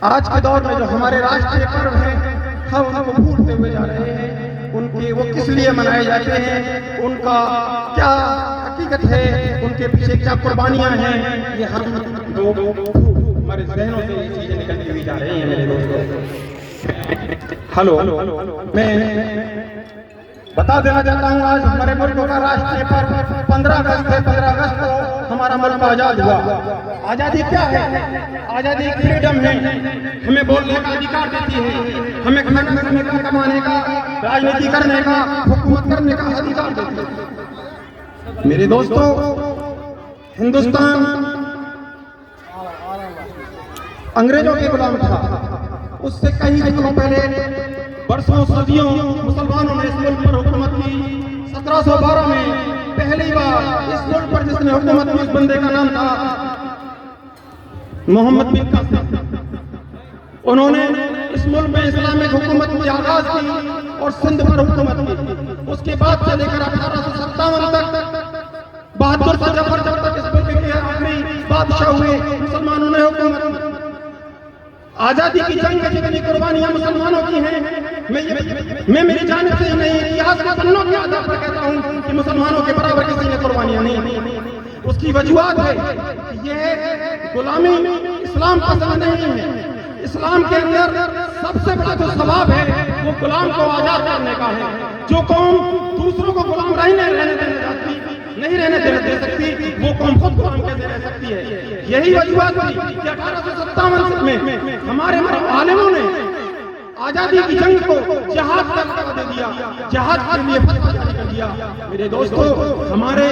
आज के दौर में जो हमारे राष्ट्रीय पर्व हैं हम उनको भूलते हुए जा रहे हैं। उनके वो किस लिए मनाए जाते हैं, उनका क्या हकीकत है, उनके पीछे क्या कुर्बानियां हैं, ये हम लोग हमारे जहनों से ये चीजें निकलती हुई जा रही हैं मेरे दोस्तों। हेलो, मैं बता देना चाहता हूँ आज हमारे मुल्क का राष्ट्रीय पर्व 15 अगस्त है। 15 अगस्त को हमारा मुल्क आजाद हुआ। आजादी क्या है? आजादी फ्रीडम है, हमें बोलने का अधिकार देती है, हमें खाना खाने का, कमाने का, राजनीति करने का, हुकूमत करने का अधिकार देती है। मेरे दोस्तों, हिंदुस्तान अंग्रेजों के गुलाम था। उससे कई सालों पहले, बरसों सदियों मुसलमानों ने इस मुल्क पर हुकूमत की। 1712 में पहली बार इस मुल्क पर जिसने हुकूमत की, उस बंदे का नाम था मोहम्मद बिन कासिम। उन्होंने इस मुल्क में इस्लामिक हुकूमत की आगाज की और सिंध पर हुकूमत की। उसके बाद से लेकर 1857 तक बहादुर शाह जफर जब तक इस मुल्क के आखिरी बादशाह हुए, मुसलमानों ने हुकूमत की। आजादी की जंग में जितनी कुर्बानियां मुसलमानों की हैं, मैं मेरी जानिब से नहीं, इतिहास के पन्नों के आधार पर कहता हूं कि मुसलमानों के बराबर किसी ने कुर्बानियां नहीं। उसकी वजूहत है कि यह गुलामी इस्लाम पसंद नहीं है। इस्लाम के अंदर सबसे बड़ा जो सवाब है वो गुलाम को आजाद करने का है। जो कौम दूसरों को गुलाम नहीं रहने दे सकती, वो कौम खुद गुलाम कैसे रह सकती है? यही वजूहत थी कि 1857 में हमारे आलिमों ने आजादी की जंग को जिहाद का दर्जा दे दिया, जिहाद के लिए फतवा जारी कर दिया। मेरे दोस्तों, हमारे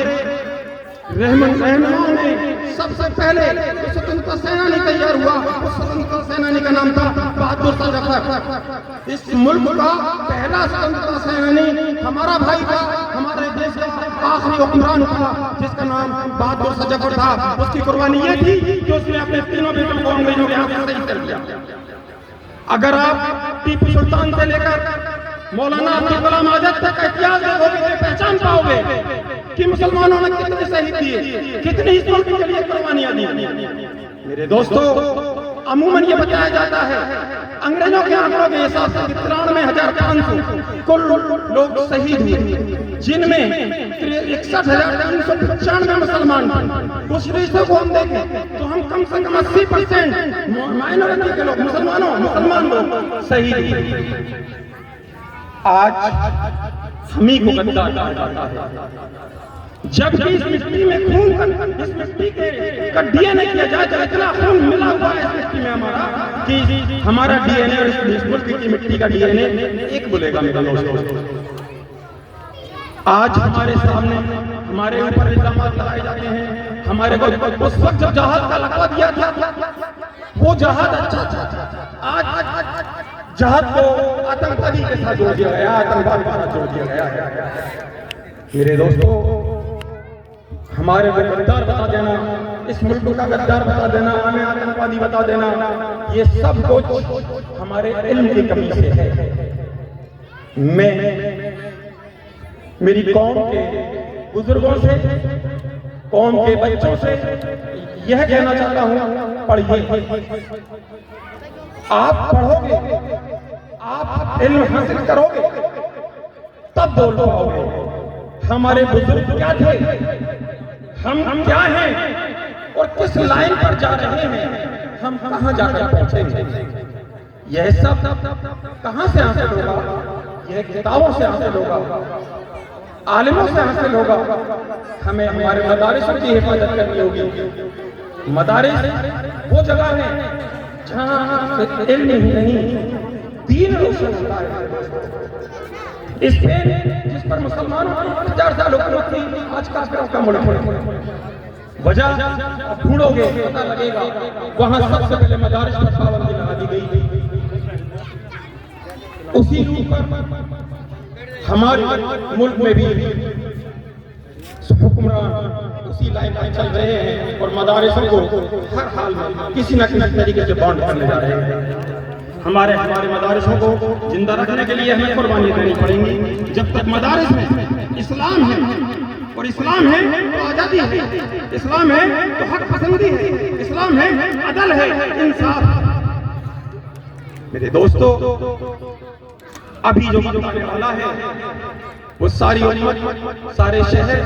रहनुमाओं ने सबसे पहले स्वतंत्रता सेनानी तैयार हुआ। उस स्वतंत्रता सेनानी का नाम था बहादुर शाह जफर। इस मुल्क का पहला स्वतंत्रता सेनानी हमारा भाई था, हमारे देश का आखिरी हुक्मरान था, जिसका नाम बहादुर शाह जफर था। उसकी कुर्बानी ये थी कि उसने अपने तीनों बेटों को अंग्रेजों के हाथ से शहीद कर दिया। अगर आप टीपू सुल्तान से लेकर मौलाना अब्दुल कलाम आजाद तक का इतिहास देखोगे तो पहचान पाओगे कि मुसलमानों ने कितने शहीद दिए, कितनी इस मुल्क के लिए कुर्बानियां दी। मेरे दोस्तों, अमूमन ये बताया जाता है अंग्रेजों के आंकड़ों के हिसाब से 93,500 कुल लोग शहीद हुए, जिनमें 61,395 मुसलमान थे। उस रिश्ते को हम देखें तो हम कम से कम 80% माइनॉरिटी के लोग, मुसलमान लोग शहीद हुए। आज हमी को गद्दार कहा जाता है, जबकि इस मिट्टी में खून, इस मिट्टी का डीएनए किया जाए तो इतना खून मिला हुआ है इस मिट्टी में हमारा कि हमारा डीएनए और इस मुल्क की मिट्टी का डीएनए एक बोलेगा। मेरे दोस्तों, आज हमारे सामने हमारे ऊपर इल्जाम लगाए जाते हैं। हमारे को उस वक्त जब जहाज का लकवा दिया था वो जहाज अच्छा था, आज जहाज को आतंकवादी के साथ जोड़ दिया गया, आतंकवाद के साथ जोड़ दिया गया। मेरे दोस्तों, हमारे को गद्दार बता देना, इस मुल्क का गद्दार बता देना, हमें आतंकवादी बता देना, ये सब कुछ हमारे इल्म की कमी से है। मैं मेरी कौम के बुजुर्गों से, कौम के बच्चों से यह कहना चाहता हूं, पढ़िए। आप पढ़ोगे, आप इल्म हासिल करोगे, तब बोल पाओगे हमारे बुजुर्ग क्या थे, हम क्या हैं और किस लाइन पर जा रहे हैं, हम कहां जाकर पहुंचेंगे। यह सब कहां से हासिल होगा? यह किताबों से हासिल होगा, आलिमों से हासिल होगा। हमें हमारे मदारिसों की हिफाजत करनी होगी। मदारिस वो जगह है जहां इल्म ही नहीं, दीन रोशन होता है। स्पेन जिस पर मुसलमानों की 1000 साल हुकूमत थी, आज काफिरों का मुल्क है। वजह ढूंढोगे पता लगेगा, वहां सबसे पहले मदारिस पर पाबंदी लगा दी गई। उसी रूप पर हमारे मुल्क में भी हुक्मरान उसी लाइन पर चल रहे हैं और मदारिसों को हर हाल में किसी न किसी तरीके से बॉन्ड करने जा रहे हैं। हमारे मदारिसों को जिंदा रखने के लिए हमें कुर्बानी देनी पड़ेगी। जब तक मदारिस में इस्लाम है, और इस्लाम है तो आजादी है, इस्लाम है तो हक पसंदी है, इस्लाम है अदल है, इंसाफ। मेरे दोस्तों, अभी जो वक्त आने वाला है वो सारी उम्मत, सारे शहर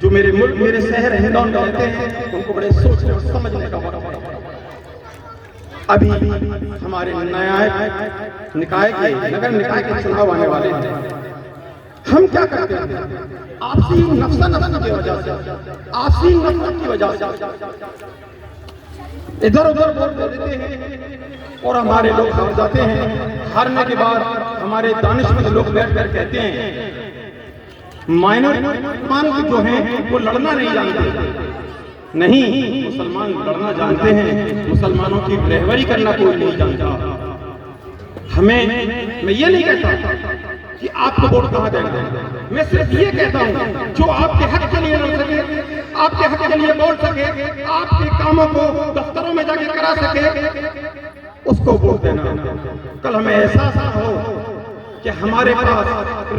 जो मेरे मुल्क, मेरे शहर हिंदौन में रहते हैं, उनको बड़े सोचने और समझने का वक्त है। अभी हमारे निकाय के नगर निकाय के चुनाव आने वाले हैं। हम क्या करते हैं? आपसी नफसा नफसा की वजह से, आपसी नफरत की वजह से इधर उधर वोट दे देते हैं और हमारे लोग हार जाते हैं। हारने के बाद हमारे दानिशमंद लोग बैठकर कहते हैं मुसलमान जो हैं वो लड़ना नहीं जानते। नहीं, मुसलमान लड़ना जानते हैं, मुसलमानों की रहबरी करना कोई नहीं जानता। मैं ये नहीं कहता कि आपको वोट कहाँ देना, मैं सिर्फ ये कहता हूँ जो आपके हक के लिए लड़ सके, आपके हक के लिए बोल सके, आपके कामों को दफ्तरों में जाके करा सके, उसको वोट देना। कल हमें एहसास हो कि हमारे पास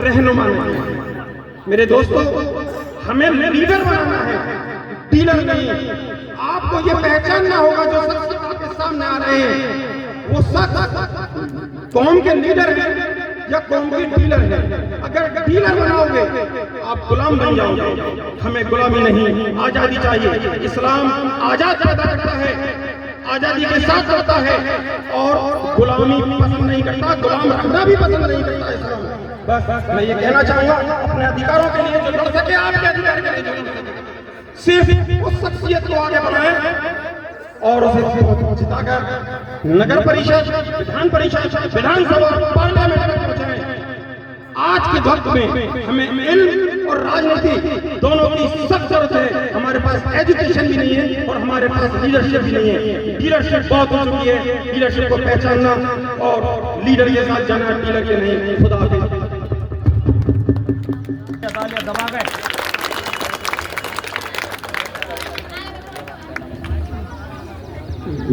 रहनुमा नहीं है। मेरे दोस्तों, हमें लीडर बनाना है, डीलर नहीं। आपको ये पहचानना होगा जो शख्स आपके सामने आ रहे हैं वो शख्स कौम के लीडर है या कौम के डीलर है। अगर डीलर बनाओगे आप गुलाम बन जाओगे। हमें गुलामी नहीं, आजादी चाहिए। इस्लाम आजाद पैदा करता है, आजादी के साथ करता है और गुलामी पसंद नहीं करता, गुलाम रहना भी पसंद नहीं करता इस्लाम। बस मैं ये कहना चाहूंगा, अपने अधिकारों के लिए जो लड़ सके, आपके अधिकार के लिए जो लड़ सके, सिर्फ उस शख्सियत को आगे बढ़ाएं और उसे जिताकर नगर परिषद, विधान परिषद, विधानसभा, पार्लियामेंट में पहुंचाएं। आज के वक्त में हमें इल्म और राजनीति दोनों की सख्त जरूरत है। हमारे पास एजुकेशन भी नहीं है और हमारे पास लीडरशिप भी नहीं है। लीडरशिप बहुत हो चुकी है, लीडरशिप को पहचानना और लीडर के साथ जाना, डीलर के नहीं। खुदा हाफिज। दबा गए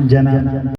जना